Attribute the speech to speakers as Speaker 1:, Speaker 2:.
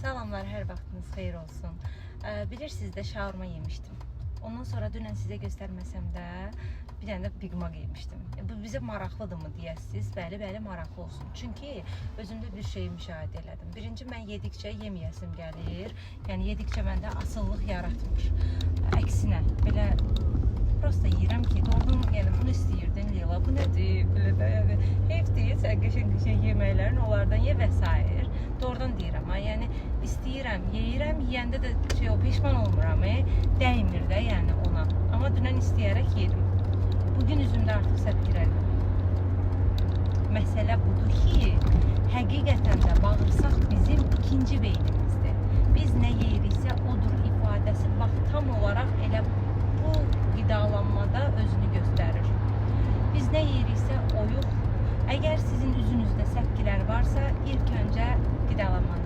Speaker 1: Salamlar, her vaxtınız xeyir olsun. Bilirsiniz də şaurma yemişdim. Ondan sonra dünən sizə göstərməsəm də bir dənə də Big Mac yemişdim. Bu bizə maraqlıdırmı deyəsiniz? Bəli, maraqlı olsun. Çünki özümdə bir şeyi müşahidə elədim. Birinci, mən yedikcə yeməyəsim gəlir. Yəni yedikcə məndə asıllıq yaratmır. Əksinə, belə prosta yeyirəm ki, doğrudan yəni bunu istəyirdin, Leyla, bu nədir? Belə də yəni heyf deyil, sən qəşəng yeməklərin onlardan ye və s. Doğrudan deyirəm, yəni istəyirəm, yeyirəm, yeyəndə də peşman olmuram, dəymir də yəni ona. Amma dünən istəyərək yedim. Bugün üzümdə artıq səpkirədir. Məsələ budur ki, həqiqətən də bağırsaq bizim ikinci beynimizdir. Biz nə yeyiriksə odur ifadəsi bax tam olaraq elə bu qidalanmada özünü göstərir. Biz nə yeyiriksə oyuq. Əgər sizin üzünüzdə səpkilər varsa, ilk öncə qidalanmanız